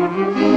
Thank you.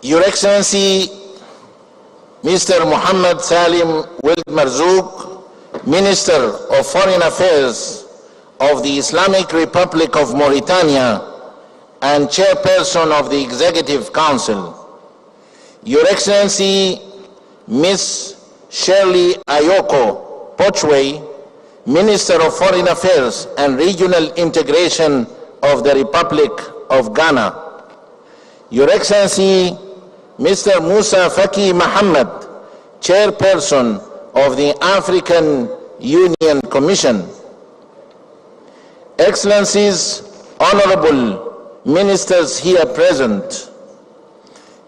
Your Excellency, Mr. Muhammad Salim Weld Marzouk, Minister of Foreign Affairs of the Islamic Republic of Mauritania and Chairperson of the Executive Council. Your Excellency, Ms. Shirley Ayoko Pochwe, Minister of Foreign Affairs and Regional Integration of the Republic of Ghana. Your Excellency, Mr. Musa Faki Mohammed, Chairperson of the African Union Commission. Excellencies, Honorable Ministers here present,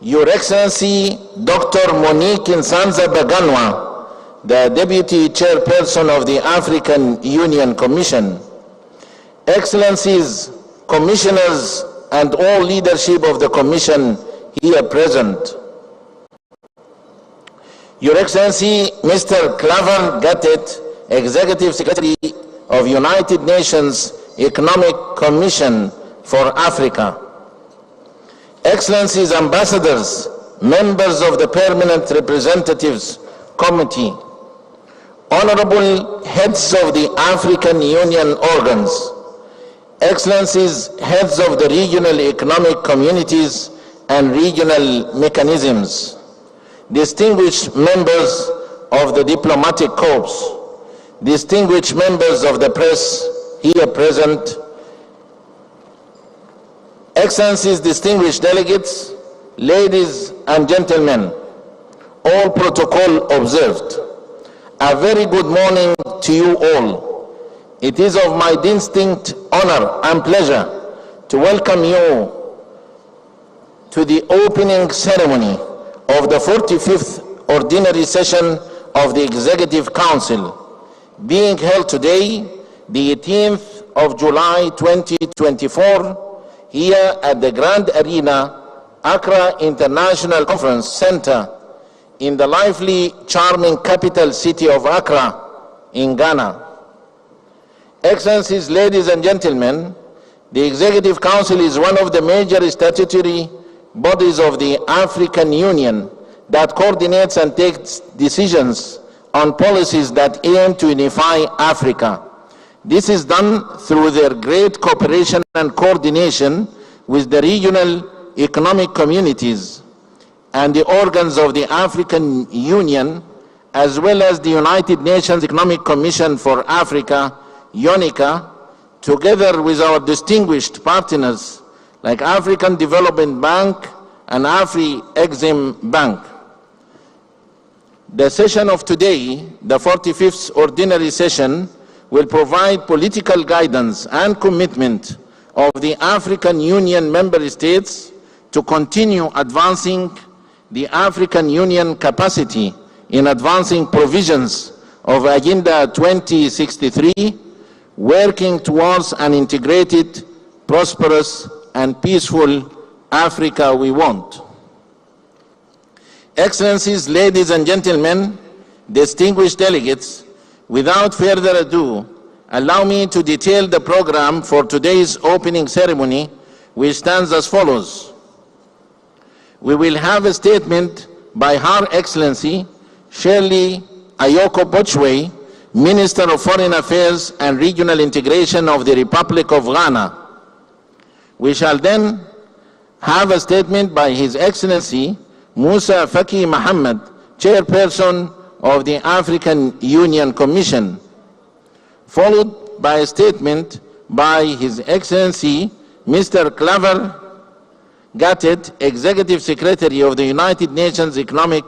Your Excellency, Dr. Monique Nsanza Baganwa, the Deputy Chairperson of the African Union Commission, Excellencies, Commissioners, and all leadership of the Commission here present, Your Excellency, Mr. Claver Gattet, Executive Secretary of United Nations Economic Commission for Africa, Excellencies, Ambassadors, members of the Permanent Representatives Committee, Honorable Heads of the African Union organs, Excellencies, Heads of the Regional Economic Communities and Regional Mechanisms, distinguished members of the Diplomatic Corps, distinguished members of the press here present, Excellencies, distinguished delegates, ladies and gentlemen, all protocol observed. A very good morning to you all. It is of my distinct honor and pleasure to welcome you to the opening ceremony of the 45th Ordinary Session of the Executive Council, being held today, the 18th of July 2024, here at the Grand Arena, Accra International Conference Center, in the lively, charming capital city of Accra, in Ghana. Excellencies, ladies and gentlemen, the Executive Council is one of the major statutory bodies of the African Union that coordinates and takes decisions on policies that aim to unify Africa. This is done through their great cooperation and coordination with the regional economic communities and the organs of the African Union, as well as the United Nations Economic Commission for Africa, UNICA, together with our distinguished partners like African Development Bank and Afri-Exim Bank. The session of today, the 45th Ordinary Session, will provide political guidance and commitment of the African Union member states to continue advancing the African Union capacity in advancing provisions of Agenda 2063, working towards an integrated, prosperous, and peaceful Africa we want. Excellencies, ladies and gentlemen, distinguished delegates, without further ado, allow me to detail the program for today's opening ceremony, which stands as follows. We will have a statement by Her Excellency Shirley Ayoko Pochwe, Minister of Foreign Affairs and Regional Integration of the Republic of Ghana. We shall then have a statement by His Excellency Musa Faki Mohammed, Chairperson of the African Union Commission, followed by a statement by His Excellency Mr. Claver Gattet, Executive Secretary of the United Nations Economic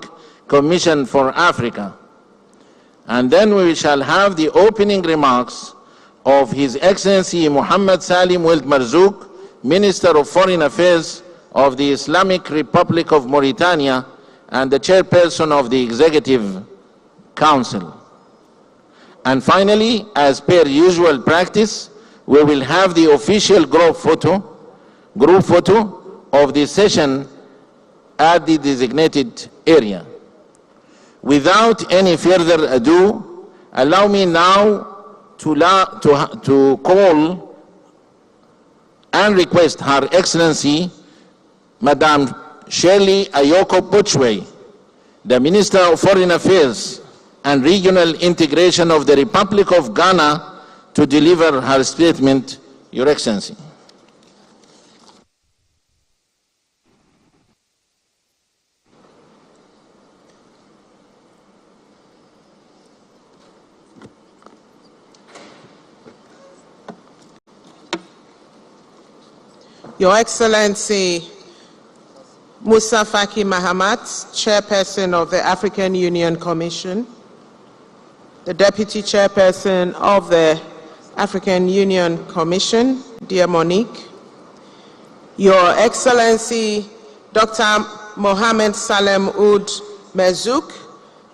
Commission for Africa. And then we shall have the opening remarks of His Excellency Muhammad Salim Ould Marzouk, Minister of Foreign Affairs of the Islamic Republic of Mauritania and the Chairperson of the Executive Council. And finally, as per usual practice, we will have the official group photo of the session at the designated area. Without any further ado, allow me now to call and request Her Excellency Madame Shirley Ayoko Botchwey, the Minister of Foreign Affairs and Regional Integration of the Republic of Ghana, to deliver her statement. Your Excellency. Your Excellency Musa Faki Mahamat, Chairperson of the African Union Commission, the Deputy Chairperson of the African Union Commission, dear Monique, Your Excellency Dr. Mohamed Salem Ould Marzouk,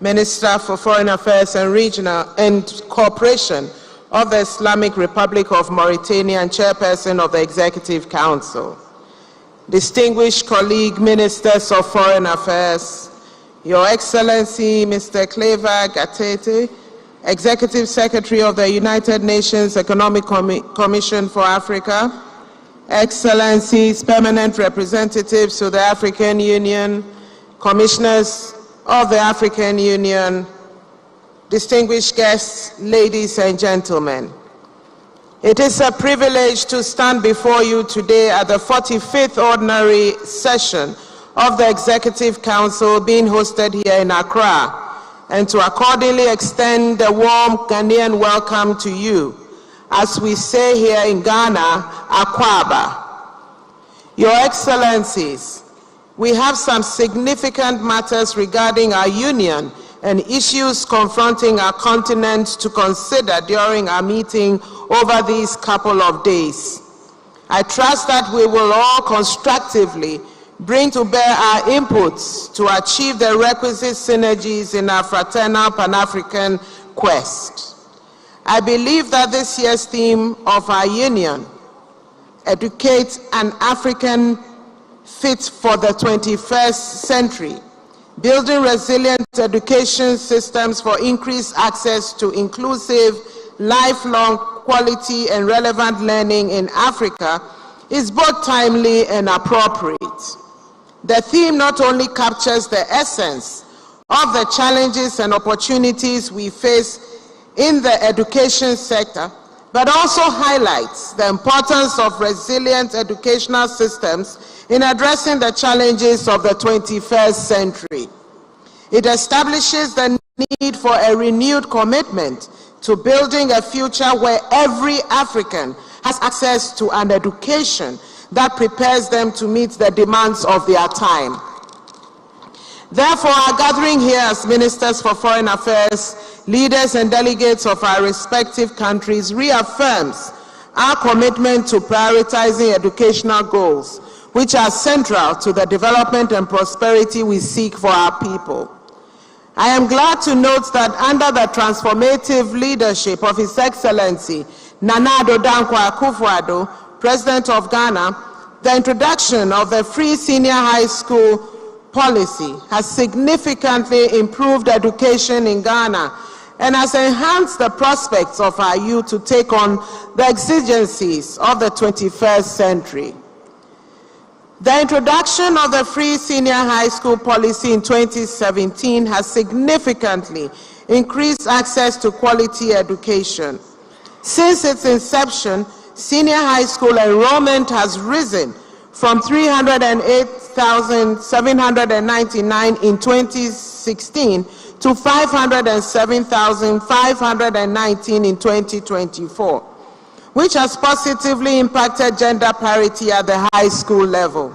Minister for Foreign Affairs and Regional and Cooperation of the Islamic Republic of Mauritania and Chairperson of the Executive Council, distinguished colleague ministers of Foreign Affairs, Your Excellency Mr. Claver Gatete, Executive Secretary of the United Nations Economic Commission for Africa, Excellencies, Permanent Representatives to the African Union, Commissioners of the African Union, distinguished guests, ladies and gentlemen. It is a privilege to stand before you today at the 45th Ordinary Session of the Executive Council being hosted here in Accra, and to accordingly extend a warm Ghanaian welcome to you, as we say here in Ghana, Akwaba. Your Excellencies, we have some significant matters regarding our union and issues confronting our continent to consider during our meeting over these couple of days. I trust that we will all constructively bring to bear our inputs to achieve the requisite synergies in our fraternal Pan-African quest. I believe that this year's theme of our union, Educate an African Fit for the 21st Century, building resilient education systems for increased access to inclusive, lifelong, quality and relevant learning in Africa, is both timely and appropriate. The theme not only captures the essence of the challenges and opportunities we face in the education sector, but also highlights the importance of resilient educational systems in addressing the challenges of the 21st century. It establishes the need for a renewed commitment to building a future where every African has access to an education that prepares them to meet the demands of their time. Therefore, our gathering here as ministers for foreign affairs, leaders and delegates of our respective countries reaffirms our commitment to prioritizing educational goals, which are central to the development and prosperity we seek for our people. I am glad to note that under the transformative leadership of His Excellency Nana Addo Dankwa Akufo-Addo, President of Ghana, the introduction of the free senior high school policy has significantly improved education in Ghana and has enhanced the prospects of our youth to take on the exigencies of the 21st century. The introduction of the free senior high school policy in 2017 has significantly increased access to quality education. Since its inception, senior high school enrollment has risen from 308,799 in 2016 to 507,519 in 2024, which has positively impacted gender parity at the high school level.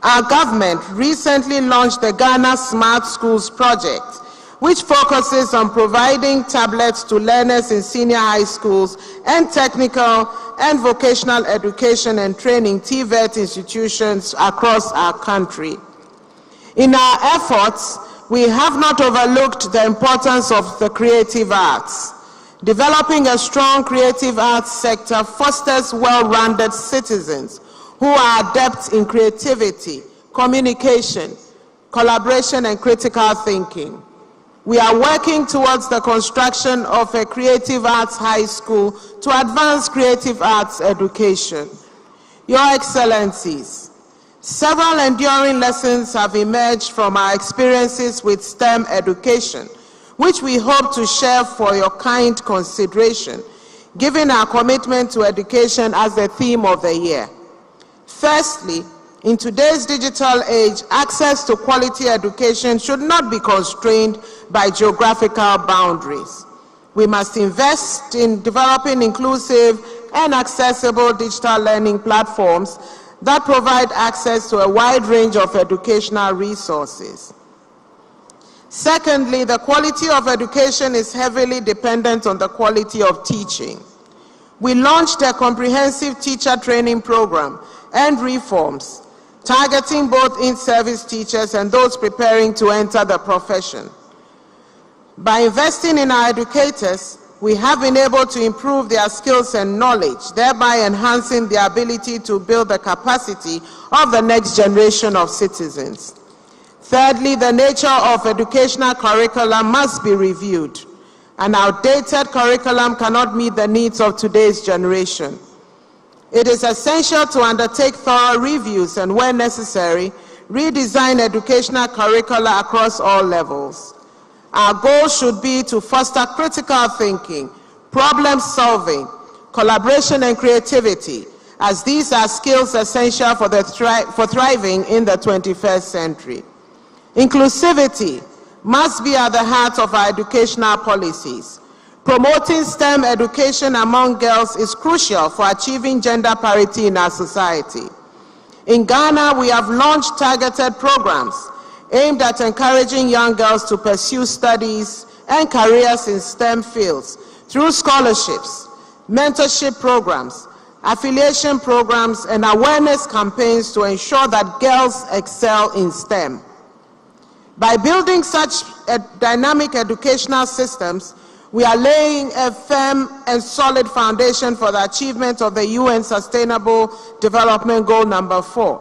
our government recently launched the Ghana Smart Schools project, which focuses on providing tablets to learners in senior high schools and technical and vocational education and training TVET institutions across our country. In our efforts, we have not overlooked the importance of the creative arts. Developing a strong creative arts sector fosters well-rounded citizens who are adept in creativity, communication, collaboration, and critical thinking. We are working towards the construction of a creative arts high school to advance creative arts education. Your Excellencies, several enduring lessons have emerged from our experiences with STEM education, which we hope to share for your kind consideration, given our commitment to education as the theme of the year. Firstly, in today's digital age, access to quality education should not be constrained by geographical boundaries. We must invest in developing inclusive and accessible digital learning platforms that provide access to a wide range of educational resources. Secondly, the quality of education is heavily dependent on the quality of teaching. We launched a comprehensive teacher training program and reforms targeting both in-service teachers and those preparing to enter the profession. By investing in our educators, we have been able to improve their skills and knowledge, thereby enhancing their ability to build the capacity of the next generation of citizens. Thirdly, the nature of educational curriculum must be reviewed. An outdated curriculum cannot meet the needs of today's generation. It is essential to undertake thorough reviews and, where necessary, redesign educational curricula across all levels. Our goal should be to foster critical thinking, problem solving, collaboration, and creativity, as these are skills essential for thriving in the 21st century. Inclusivity must be at the heart of our educational policies. Promoting STEM education among girls is crucial for achieving gender parity in our society. In Ghana, we have launched targeted programs aimed at encouraging young girls to pursue studies and careers in STEM fields through scholarships, mentorship programs, affiliation programs, and awareness campaigns to ensure that girls excel in STEM. By building such dynamic educational systems, we are laying a firm and solid foundation for the achievement of the UN Sustainable Development Goal number 4,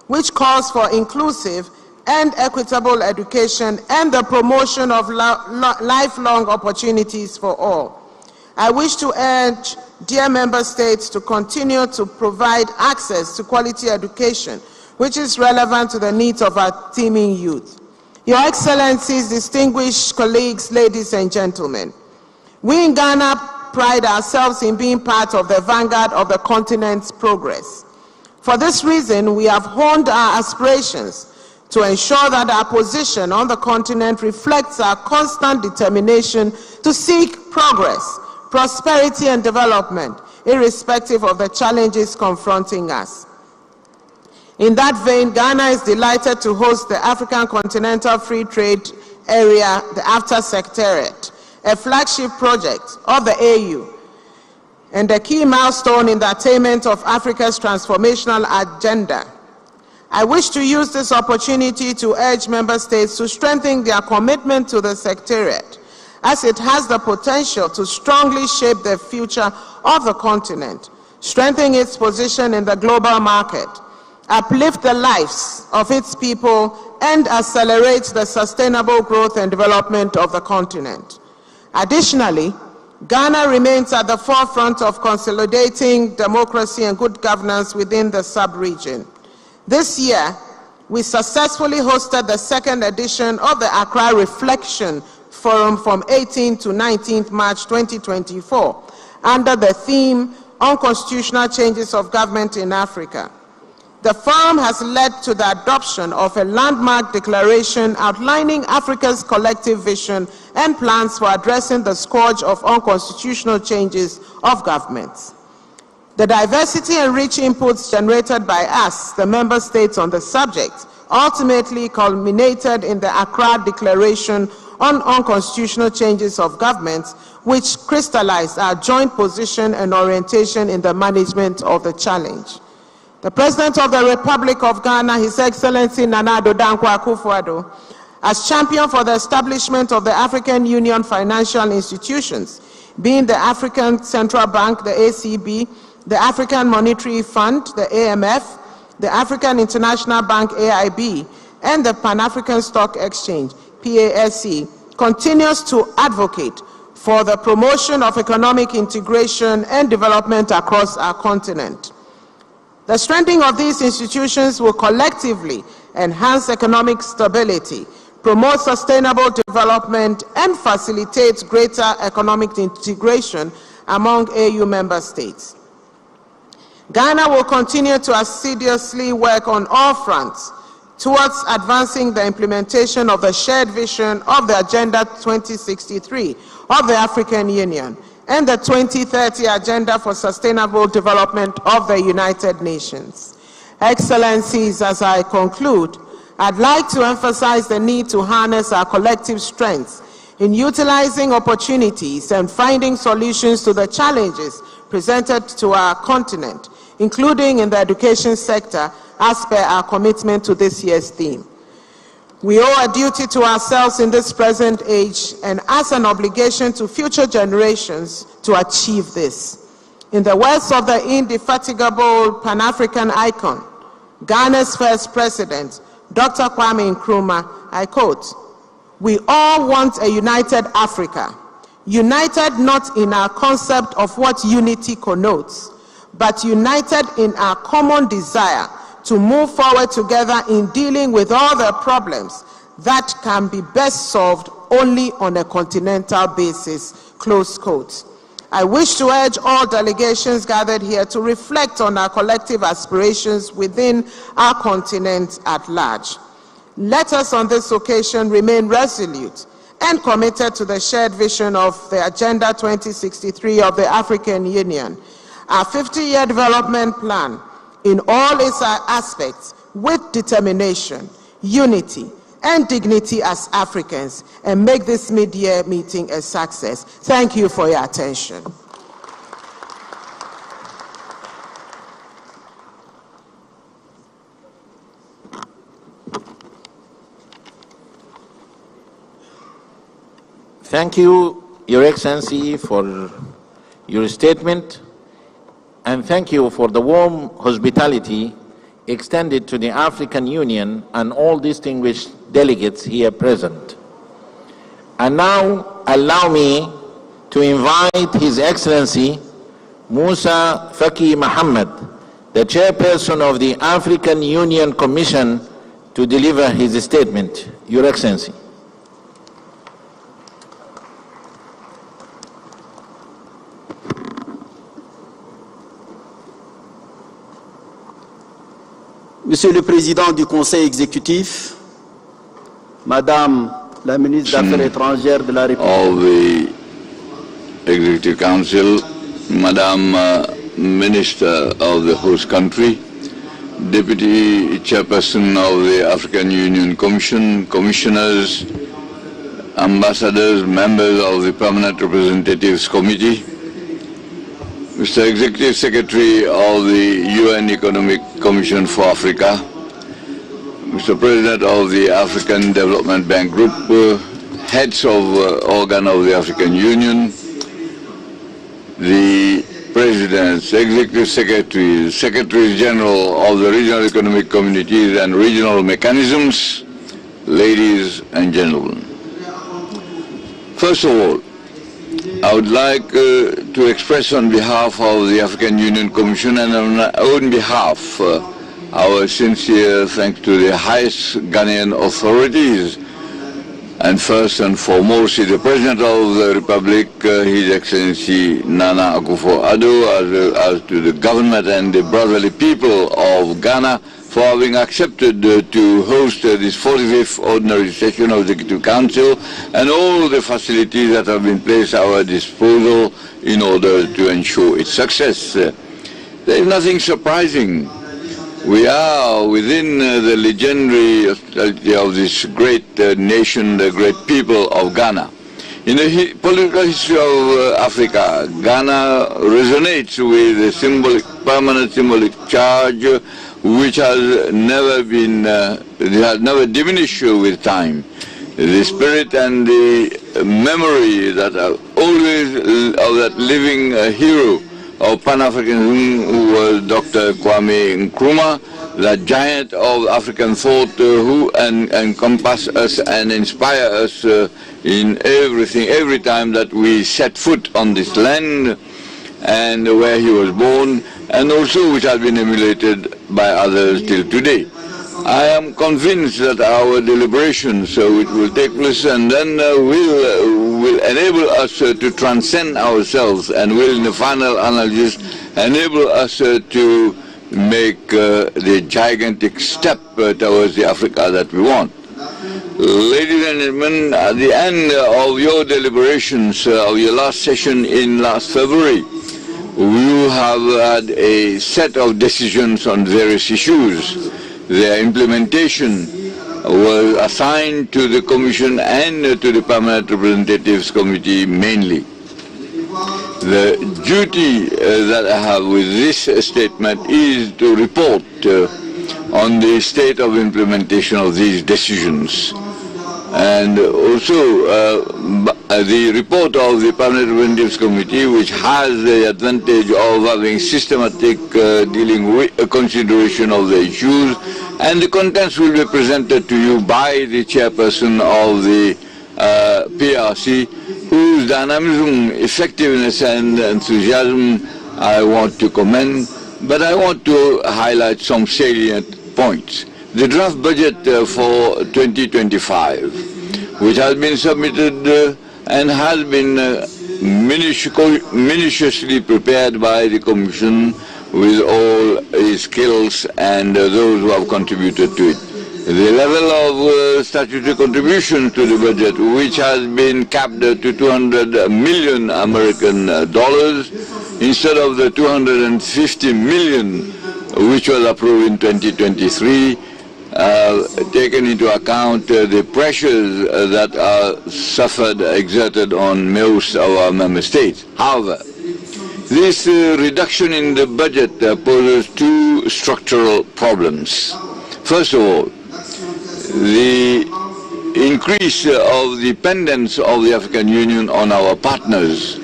which calls for inclusive and equitable education and the promotion of lifelong opportunities for all. I wish to urge dear member states to continue to provide access to quality education, which is relevant to the needs of our teeming youth. Your Excellencies, distinguished colleagues, ladies and gentlemen, we in Ghana pride ourselves in being part of the vanguard of the continent's progress. For this reason, we have honed our aspirations to ensure that our position on the continent reflects our constant determination to seek progress, prosperity, and development, irrespective of the challenges confronting us. In that vein, Ghana is delighted to host the African Continental Free Trade Area, the AfTA Secretariat, a flagship project of the AU and a key milestone in the attainment of Africa's transformational agenda. I wish to use this opportunity to urge member states to strengthen their commitment to the Secretariat, as it has the potential to strongly shape the future of the continent, strengthen its position in the global market, uplift the lives of its people, and accelerate the sustainable growth and development of the continent. Additionally, Ghana remains at the forefront of consolidating democracy and good governance within the sub-region. This year, we successfully hosted the second edition of the Accra Reflection Forum from 18th to 19th March 2024 under the theme Unconstitutional Changes of Government in Africa. The forum has led to the adoption of a landmark declaration outlining Africa's collective vision and plans for addressing the scourge of unconstitutional changes of governments. The diversity and rich inputs generated by us, the member states, on the subject ultimately culminated in the Accra Declaration on Unconstitutional Changes of Governments, which crystallized our joint position and orientation in the management of the challenge. The President of the Republic of Ghana, His Excellency Nana Addo Dankwa Akufo-Addo, as champion for the establishment of the African Union financial institutions, being the African Central Bank, the ACB, the African Monetary Fund, the AMF, the African International Bank, AIB, and the Pan-African Stock Exchange, PASC, continues to advocate for the promotion of economic integration and development across our continent. The strengthening of these institutions will collectively enhance economic stability, promote sustainable development, and facilitate greater economic integration among AU member states. Ghana will continue to assiduously work on all fronts towards advancing the implementation of the shared vision of the Agenda 2063 of the African Union and the 2030 Agenda for Sustainable Development of the United Nations. Excellencies, as I conclude, I'd like to emphasize the need to harness our collective strengths in utilizing opportunities and finding solutions to the challenges presented to our continent, including in the education sector, as per our commitment to this year's theme. We owe a duty to ourselves in this present age and as an obligation to future generations to achieve this. In the words of the indefatigable Pan-African icon, Ghana's first president, Dr. Kwame Nkrumah, I quote, "We all want a united Africa, united not in our concept of what unity connotes, but united in our common desire to move forward together in dealing with all the problems that can be best solved only on a continental basis," close quote. I wish to urge all delegations gathered here to reflect on our collective aspirations within our continent at large. Let us on this occasion remain resolute and committed to the shared vision of the Agenda 2063 of the African Union, our 50-year development plan in all its aspects, with determination, unity, and dignity as Africans, and make this mid-year meeting a success. Thank you for your attention. Thank you, Your Excellency, for your statement, and thank you for the warm hospitality extended to the African Union and all distinguished delegates here present. And now allow me to invite His Excellency Musa Faki Mohammed, the chairperson of the African Union Commission, to deliver his statement. Your Excellency. Monsieur le Président du Conseil exécutif, Madame la Ministre des Affaires étrangères de la République. Of the Executive Council, Madame Minister of the host country, Deputy Chairperson of the African Union Commission, Commissioners, Ambassadors, members of the Permanent Representatives Committee, Mr. Executive Secretary of the UN Economic Commission for Africa, Mr. President of the African Development Bank Group, heads of organ of the African Union, the Presidents, Executive Secretaries, Secretaries General of the Regional Economic Communities and Regional Mechanisms, ladies and gentlemen. First of all, I would like to express on behalf of the African Union Commission and on my own behalf our sincere thanks to the highest Ghanaian authorities, and first and foremost the President of the Republic, His Excellency Nana Akufo-Addo, as well as to the government and the brotherly people of Ghana for having accepted to host this 45th ordinary session of the Executive Council and all the facilities that have been placed at our disposal in order to ensure its success. There is nothing surprising. We are within the legendary of this great nation, the great people of Ghana. In the political history of Africa, Ghana resonates with a permanent symbolic charge which has never been, has never diminished with time. The spirit and the memory that are always of that living hero of Pan-Africanism who was Dr. Kwame Nkrumah, the giant of African thought who encompass us and inspire us in everything, every time that we set foot on this land and where he was born, and also which has been emulated by others till today. I am convinced that our deliberations which will take place and then will enable us to transcend ourselves and will in the final analysis enable us to make the gigantic step towards the Africa that we want. Ladies and gentlemen, at the end of your deliberations of your last session in last February, you have had a set of decisions on various issues. Their implementation was assigned to the Commission and to the Permanent Representatives Committee mainly. The duty that I have with this statement is to report on the state of implementation of these decisions. And also the report of the Permanent Representatives Committee, which has the advantage of having systematic dealing with consideration of the issues, and the contents will be presented to you by the chairperson of the PRC, whose dynamism, effectiveness and enthusiasm I want to commend, but I want to highlight some salient points. The draft budget for 2025, which has been submitted and has been minutiously prepared by the Commission with all its skills and those who have contributed to it. The level of statutory contribution to the budget, which has been capped to 200 million American dollars instead of the 250 million which was approved in 2023, taken into account the pressures that are exerted on most of our member states. However, this reduction in the budget poses two structural problems. First of all, the increase of dependence of the African Union on our partners,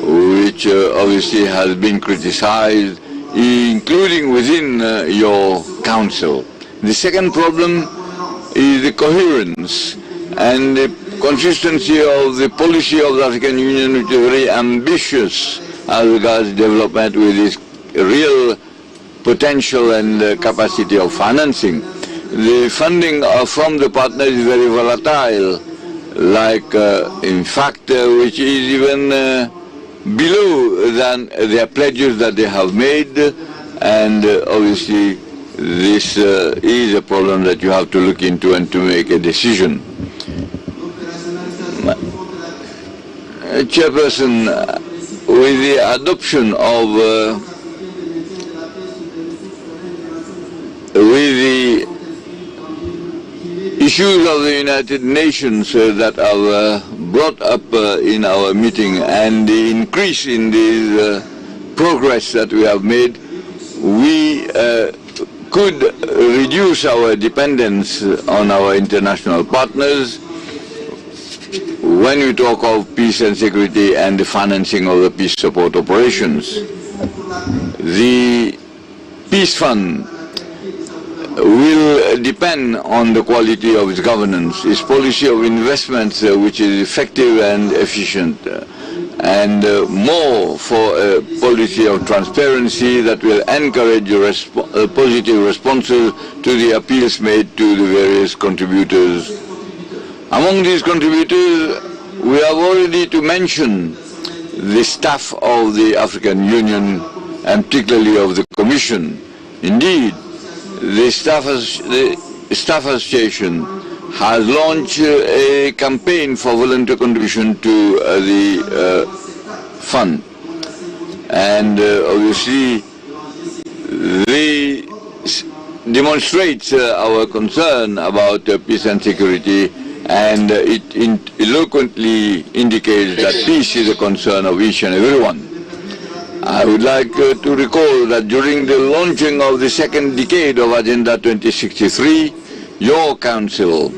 which obviously has been criticized, including within your council. The second problem is the coherence and the consistency of the policy of the African Union, which is very ambitious as regards development with its real potential and capacity of financing. The funding from the partners is very volatile, like in fact which is even below than their pledges that they have made, and obviously this is a problem that you have to look into and to make a decision. Chairperson, with the adoption of with the issues of the United Nations that are brought up in our meeting and the increase in the progress that we have made, we could reduce our dependence on our international partners when we talk of peace and security and the financing of the peace support operations. The Peace Fund will depend on the quality of its governance, its policy of investments which is effective and efficient, and more for a policy of transparency that will encourage positive responses to the appeals made to the various contributors. Among these contributors, we have already to mention the staff of the African Union and particularly of the Commission. Indeed, the Staff Association has launched a campaign for volunteer contribution to the fund, and obviously demonstrates our concern about peace and security, and it eloquently indicates that peace is a concern of each and everyone. I would like to recall that during the launching of the second decade of Agenda 2063, your council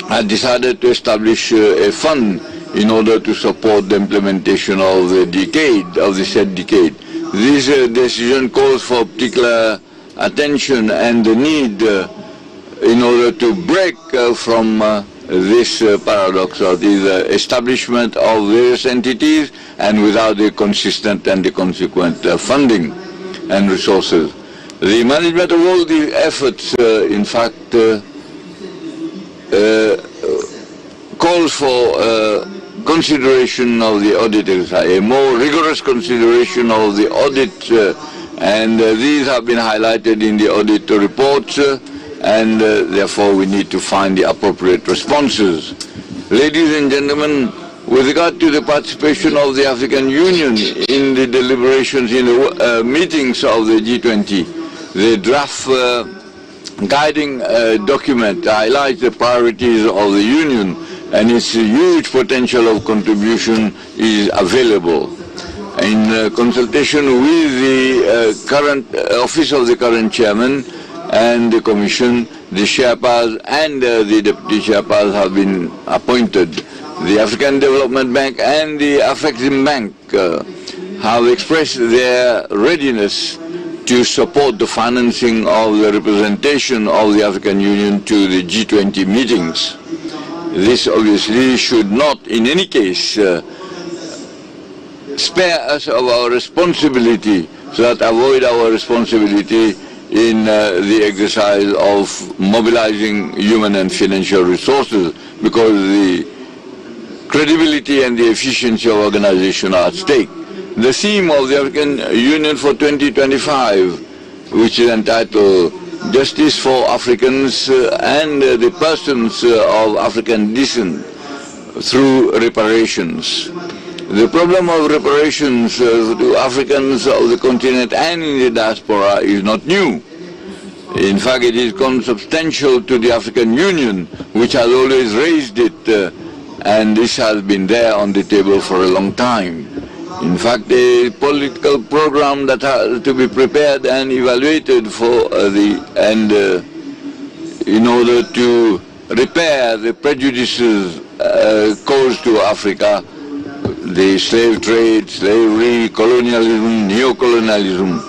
had decided to establish a fund in order to support the implementation of the decade, of the said decade. This decision calls for particular attention and the need in order to break from this paradox of the establishment of various entities and without the consistent and the consequent funding and resources. The management of all these efforts, in fact, calls for consideration of the audit exercise, a more rigorous consideration of the audit, and these have been highlighted in the audit reports, and therefore we need to find the appropriate responses. Ladies and gentlemen, with regard to the participation of the African Union in the deliberations in the meetings of the G20, the draft guiding document highlights the priorities of the Union, and its huge potential of contribution is available. In consultation with the current office of the current chairman and the Commission, the Sherpas and the Deputy Sherpas have been appointed. The African Development Bank and the Afrexim Bank have expressed their readiness to support the financing of the representation of the African Union to the G20 meetings. This obviously should not, in any case, spare us of our responsibility, so that avoid our responsibility in the exercise of mobilizing human and financial resources, because the credibility and the efficiency of organization are at stake. The theme of the African Union for 2025, which is entitled Justice for Africans and the Persons of African Descent through Reparations. The problem of reparations to Africans of the continent and in the diaspora is not new. In fact, it is consubstantial to the African Union, which has always raised it, and this has been there on the table for a long time. In fact, a political program that has to be prepared and evaluated for in order to repair the prejudices caused to Africa, the slave trade, slavery, colonialism, neo-colonialism,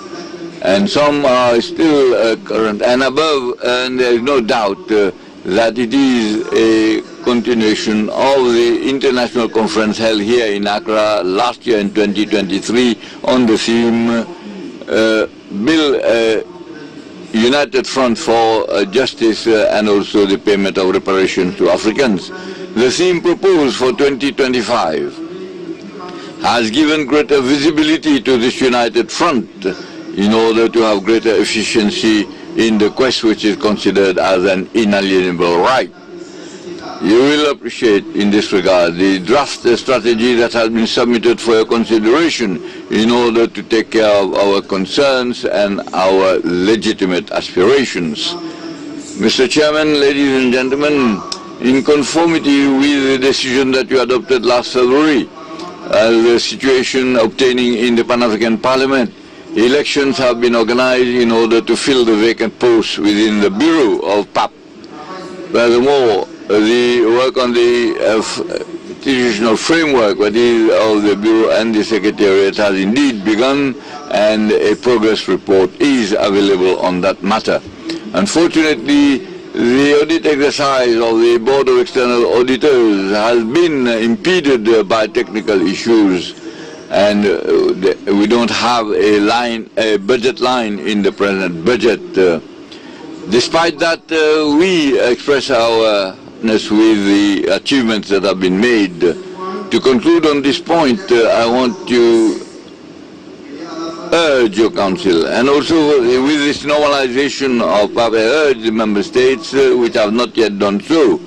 and some are still current and above, and there is no doubt that it is a continuation of the international conference held here in Accra last year in 2023 on the theme Build United Front for Justice and also the payment of reparations to Africans. The theme proposed for 2025 has given greater visibility to this united front in order to have greater efficiency in the quest which is considered as an inalienable right. You will appreciate in this regard the draft strategy that has been submitted for your consideration in order to take care of our concerns and our legitimate aspirations. Mr. Chairman, ladies and gentlemen, in conformity with the decision that you adopted last February, the situation obtaining in the Pan-African Parliament, elections have been organized in order to fill the vacant posts within the Bureau of PAP. Furthermore, the work on the institutional framework, that is, of the Bureau and the Secretariat has indeed begun, and a progress report is available on that matter. Unfortunately, the audit exercise of the Board of External Auditors has been impeded by technical issues, and we don't have a budget line in the present budget. Despite that, we express our with the achievements that have been made. To conclude on this point, I want to urge your Council, and also with this normalization of PAP, I urge the Member States, which have not yet done so,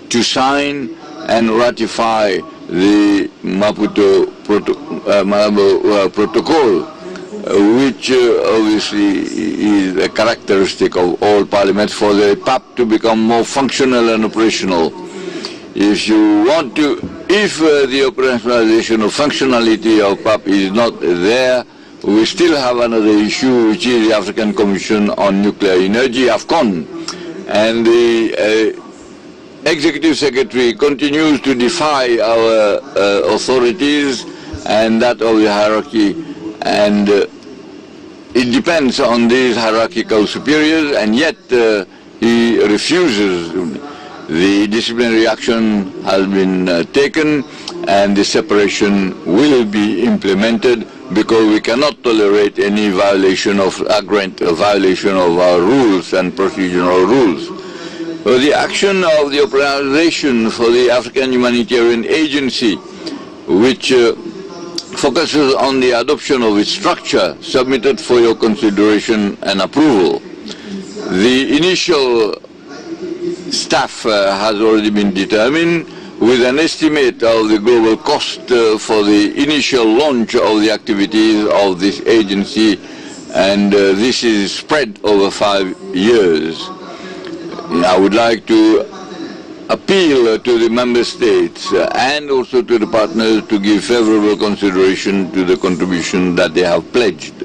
to sign and ratify the Maputo Protocol, which obviously is a characteristic of all parliaments, for the PAP to become more functional and operational. If you want to, if the operationalization or functionality of PAP is not there, we still have another issue, which is the African Commission on Nuclear Energy, AFCON. And the Executive Secretary continues to defy our authorities and that of the hierarchy, and it depends on these hierarchical superiors, and yet he refuses. The disciplinary action has been taken, and the separation will be implemented, because we cannot tolerate any violation of violation of our rules and procedural rules. The action of the organization for the African Humanitarian Agency, which focuses on the adoption of its structure, submitted for your consideration and approval. The initial staff has already been determined, with an estimate of the global cost for the initial launch of the activities of this agency, and this is spread over 5 years. I would like to appeal to the member states and also to the partners to give favorable consideration to the contribution that they have pledged.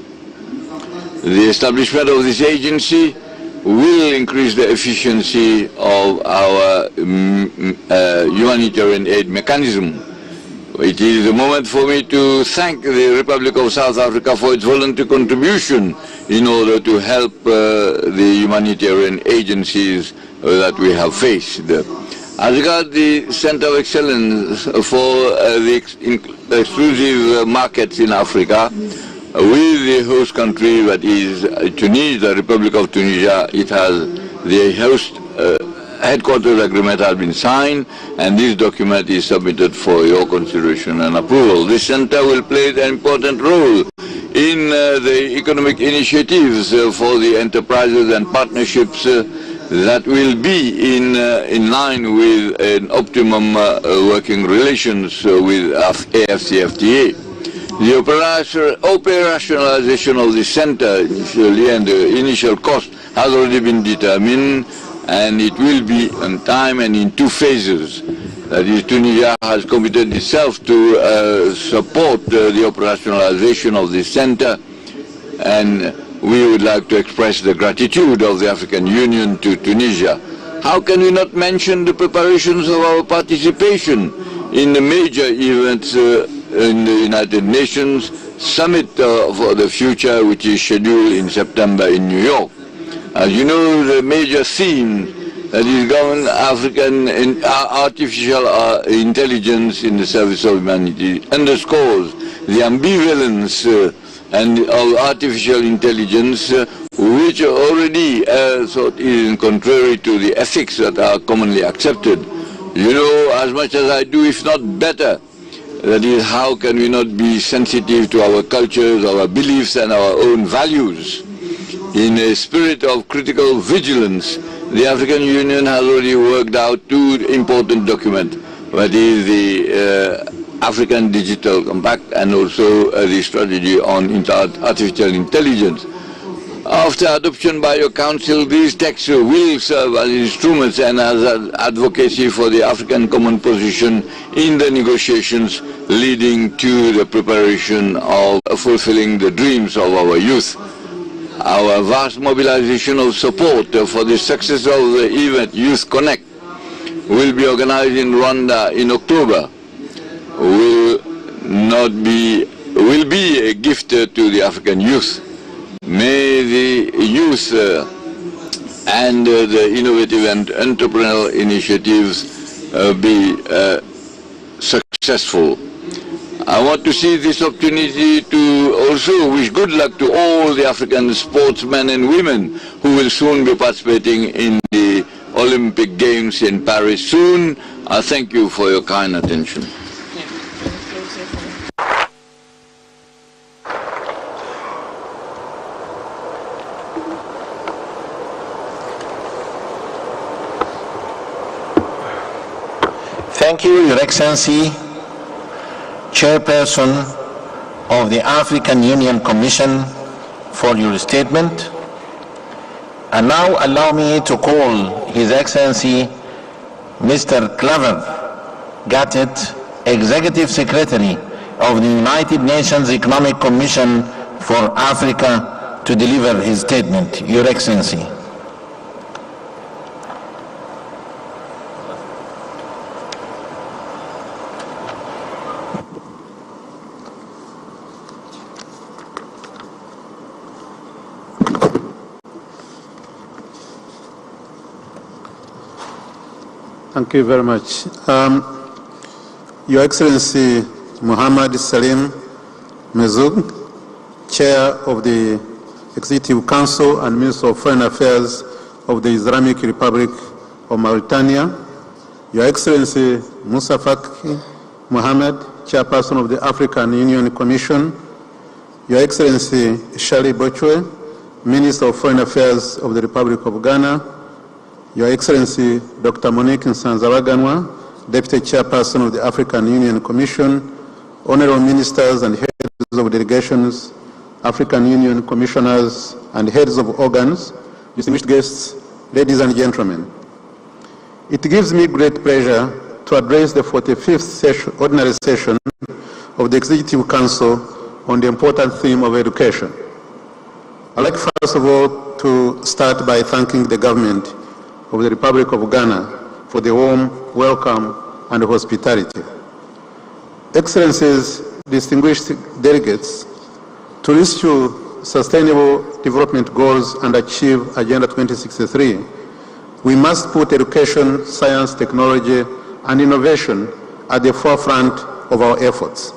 The establishment of this agency will increase the efficiency of our humanitarian aid mechanism. It is a moment for me to thank the Republic of South Africa for its voluntary contribution in order to help the humanitarian agencies that we have faced. As regards the Center of Excellence for the exclusive markets in Africa, with the host country, that is Tunisia, the Republic of Tunisia, it has the host headquarters agreement has been signed, and this document is submitted for your consideration and approval. This center will play an important role in the economic initiatives for the enterprises and partnerships that will be in line with an optimum working relations with AFCFTA. The operationalization of the center initially and the initial cost has already been determined, and it will be on time and in 2 phases. That is, Tunisia has committed itself to support the operationalization of the center, and we would like to express the gratitude of the African Union to Tunisia. How can we not mention the preparations of our participation in the major events in the United Nations Summit for the Future, which is scheduled in September in New York? As you know, the major theme that is governed African artificial intelligence in the service of humanity underscores the ambivalence and of artificial intelligence, which already is contrary to the ethics that are commonly accepted. You know as much as I do, if not better, that is, how can we not be sensitive to our cultures, our beliefs, and our own values? In a spirit of critical vigilance, the African Union has already worked out 2 important documents, that is the African Digital Compact and also the strategy on artificial intelligence. After adoption by your Council, these texts will serve as instruments and as advocacy for the African common position in the negotiations leading to the preparation of fulfilling the dreams of our youth. Our vast mobilization of support for the success of the event Youth Connect will be organized in Rwanda in October. Will be a gift to the African youth. May the youth and the innovative and entrepreneurial initiatives be successful. I want to see this opportunity to also wish good luck to all the African sportsmen and women who will soon be participating in the Olympic Games in Paris soon. I thank you for your kind attention. Thank you, Your Excellency, Chairperson of the African Union Commission for your statement. And now allow me to call His Excellency Mr. Claver Gattet, Executive Secretary of the United Nations Economic Commission for Africa, to deliver his statement. Your Excellency. Thank you very much. Your Excellency Muhammad Salim Mezzoug, Chair of the Executive Council and Minister of Foreign Affairs of the Islamic Republic of Mauritania, Your Excellency Moussa Faki Mohamed, Chairperson of the African Union Commission, Your Excellency Shali Bochwe, Minister of Foreign Affairs of the Republic of Ghana, Your Excellency Dr. Monique Nsanzabaganwa, Deputy Chairperson of the African Union Commission, Honorable Ministers and Heads of Delegations, African Union Commissioners and Heads of Organs, distinguished guests, ladies and gentlemen. It gives me great pleasure to address the 45th ordinary session of the Executive Council on the important theme of education. I'd like first of all to start by thanking the government of the Republic of Ghana for the warm welcome and hospitality. Excellencies, distinguished delegates, to reach sustainable development goals and achieve Agenda 2063, we must put education, science, technology, and innovation at the forefront of our efforts.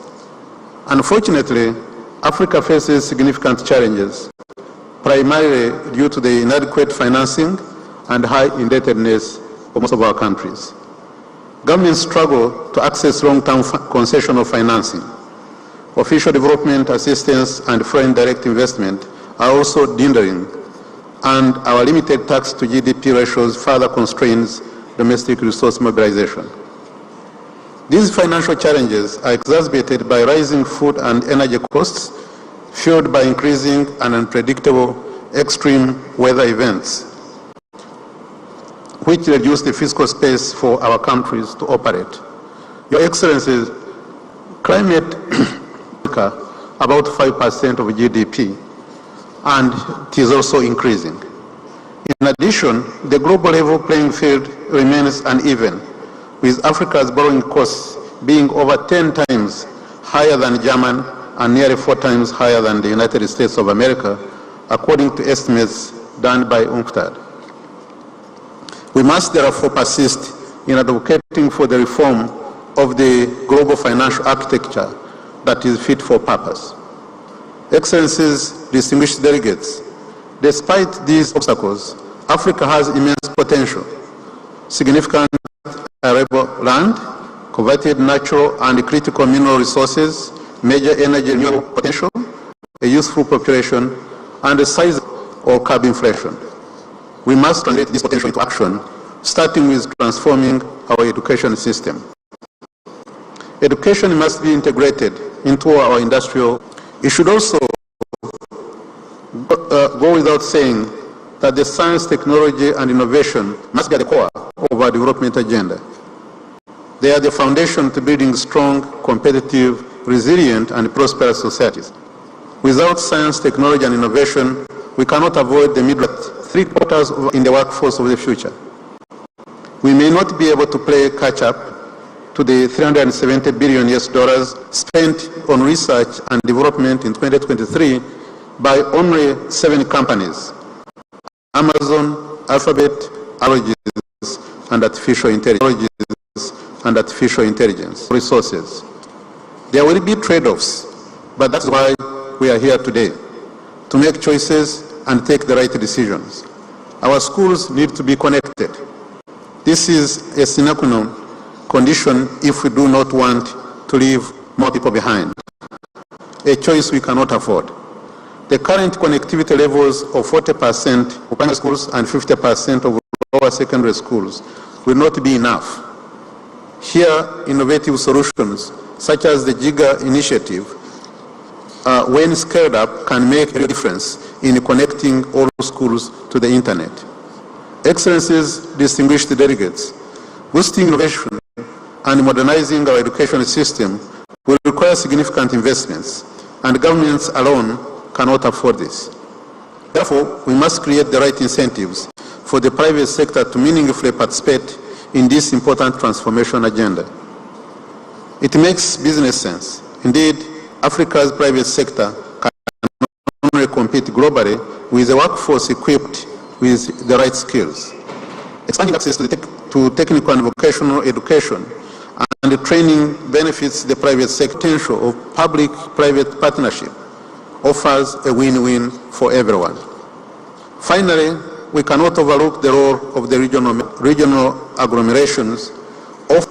Unfortunately, Africa faces significant challenges, primarily due to the inadequate financing and high indebtedness of most of our countries. Governments struggle to access long-term concessional financing. Official development assistance and foreign direct investment are also dwindling, and our limited tax to GDP ratios further constrains domestic resource mobilization. These financial challenges are exacerbated by rising food and energy costs, fueled by increasing and unpredictable extreme weather events, which reduce the fiscal space for our countries to operate. Your Excellencies, climate about 5% of GDP, and it is also increasing. In addition, the global level playing field remains uneven, with Africa's borrowing costs being over 10 times higher than Germany and nearly 4 times higher than the United States of America, according to estimates done by UNCTAD. We must therefore persist in advocating for the reform of the global financial architecture that is fit for purpose. Excellencies, distinguished delegates, despite these obstacles, Africa has immense potential, significant arable land, coveted natural and critical mineral resources, major energy renewable potential, a youthful population, and a size of carbon inflation. We must translate this potential into action, starting with transforming our education system. Education must be integrated into our industrial. It should also go without saying that the science, technology, and innovation must be at the core of our development agenda. They are the foundation to building strong, competitive, resilient, and prosperous societies. Without science, technology, and innovation, we cannot avoid the middle 3/4 in the workforce of the future. We may not be able to play catch-up to the $370 billion spent on research and development in 2023 by only 7 companies: Amazon, Alphabet, Allogees, and artificial intelligence resources. There will be trade-offs, but that's why we are here today, to make choices and take the right decisions. Our schools need to be connected. This is a sine qua non condition if we do not want to leave more people behind, a choice we cannot afford. The current connectivity levels of 40% of primary schools and 50% of lower secondary schools will not be enough. Here, innovative solutions such as the GIGA initiative when scaled up, can make a difference in connecting all schools to the internet. Excellencies, distinguished delegates, boosting innovation and modernizing our education system will require significant investments, and governments alone cannot afford this. Therefore, we must create the right incentives for the private sector to meaningfully participate in this important transformation agenda. It makes business sense. Indeed, Africa's private sector can only compete globally with a workforce equipped with the right skills. Expanding access to technical and vocational education and training benefits the private sector. Potential of public-private partnership offers a win-win for everyone. Finally, we cannot overlook the role of the regional agglomerations of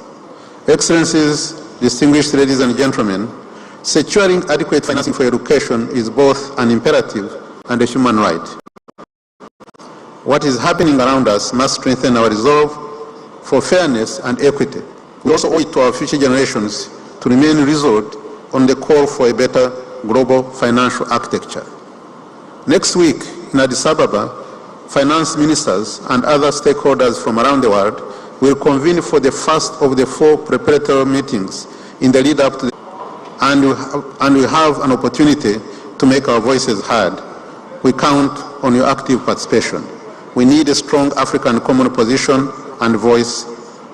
Excellencies, distinguished ladies and gentlemen. Securing adequate financing for education is both an imperative and a human right. What is happening around us must strengthen our resolve for fairness and equity. We also owe it to our future generations to remain resolute on the call for a better global financial architecture. Next week in Addis Ababa, finance ministers and other stakeholders from around the world will convene for the first of the 4 preparatory meetings in the lead up to the and we have an opportunity to make our voices heard. We count on your active participation. We need a strong African common position and voice,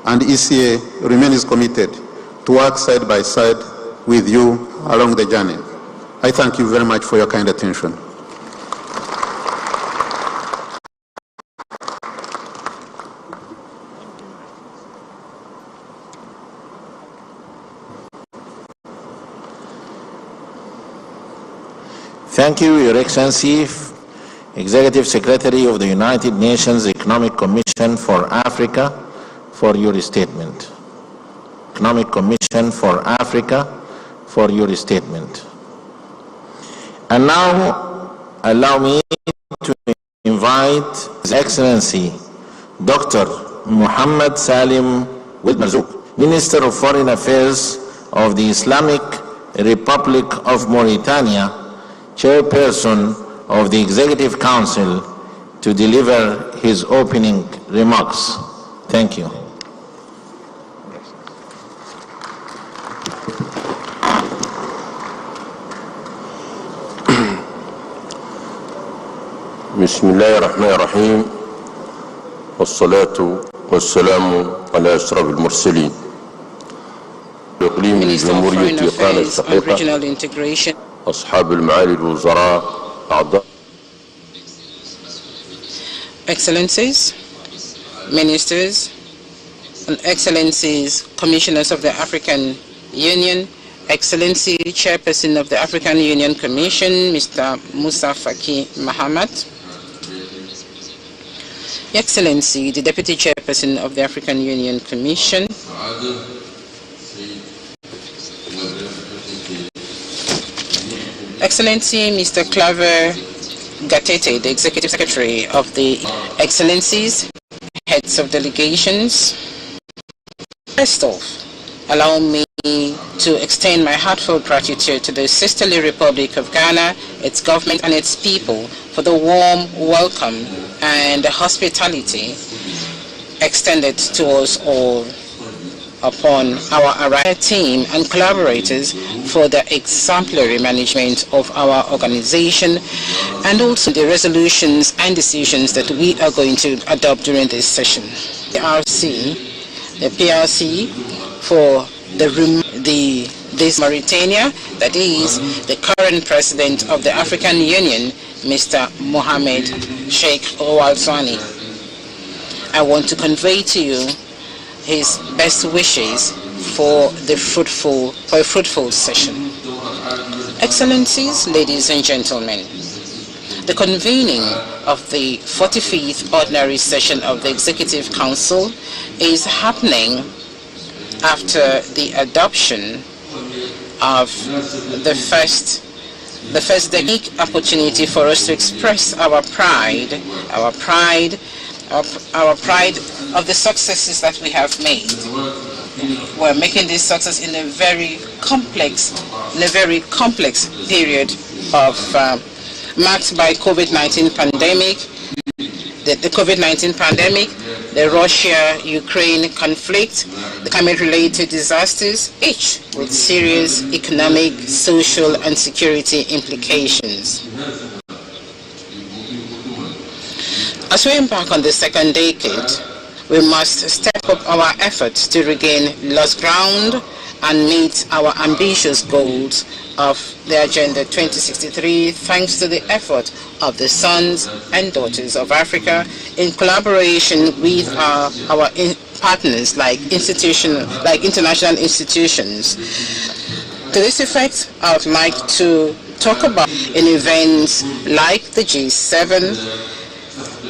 and ECA remains committed to work side by side with you along the journey. I thank you very much for your kind attention. Thank you, Your Excellency, Executive Secretary of the United Nations Economic Commission for Africa, for your statement. Economic Commission for Africa, for your statement. And now, allow me to invite His Excellency, Dr. Mohammed Salim Merzouk, Minister of Foreign Affairs of the Islamic Republic of Mauritania, Chairperson of the Executive Council, to deliver his opening remarks. Thank you. بسم الله الرحمن الرحيم والصلاة والسلام على أشرف المرسلين. إقليم جمهورية غانا الشقيقة أصحاب المعالي الوزراء أعضاء Excellencies, Ministers, and Excellencies, Commissioners of the African Union, Excellency, Chairperson of the African Union Commission, Mr. Moussa Faki Mahamat, Excellency, the Deputy Chairperson of the African Union Commission, Excellency Mr. Claver Gatete, the Executive Secretary of the Excellencies, Heads of Delegations. First off, allow me to extend my heartfelt gratitude to the sisterly Republic of Ghana, its government and its people for the warm welcome and hospitality extended to us all upon our arrival team and collaborators for the exemplary management of our organization, and also the resolutions and decisions that we are going to adopt during this session. The PRC for this Mauritania, that is the current president of the African Union, Mr. Mohamed Sheikh Oualzani. I want to convey to you his best wishes for a fruitful session. Excellencies, ladies and gentlemen, the convening of the 45th Ordinary Session of the Executive Council is happening after the adoption of the first unique opportunity for us to express our pride of the successes that we have made. we're making this success in a very complex period of marked by COVID-19 pandemic, the COVID-19 pandemic, the Russia-Ukraine conflict, the climate-related disasters, each with serious economic, social, and security implications. As we embark on the second decade, we must step up our efforts to regain lost ground and meet our ambitious goals of the Agenda 2063 thanks to the effort of the sons and daughters of Africa in collaboration with our partners like international institutions. To this effect, I would like to talk about in events like the G7,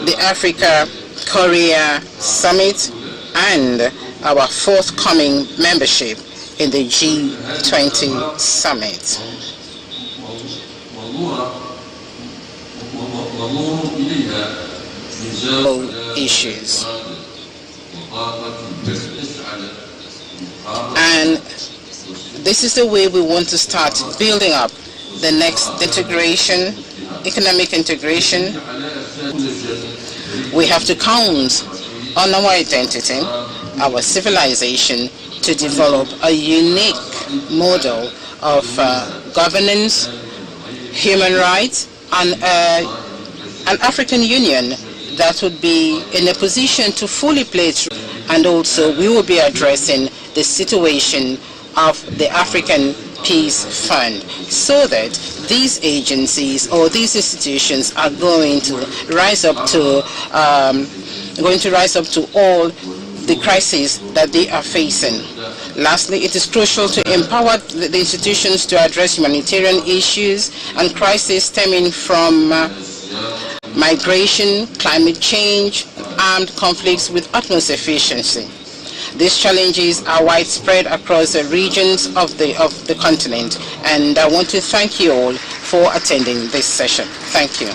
the Africa-Korea Summit, and our forthcoming membership in the G20 Summit. Issues. And this is the way we want to start building up the next integration, economic integration. We have to count on our identity, our civilization, to develop a unique model of governance, human rights, and an African Union that would be in a position to fully play through. And also we will be addressing the situation of the African Peace Fund, so that these agencies or these institutions are going to rise up to all the crises that they are facing. Lastly, it is crucial to empower the institutions to address humanitarian issues and crises stemming from migration, climate change, armed conflicts with utmost efficiency. These challenges are widespread across the regions of the continent, and I want to thank you all for attending this session. Thank you.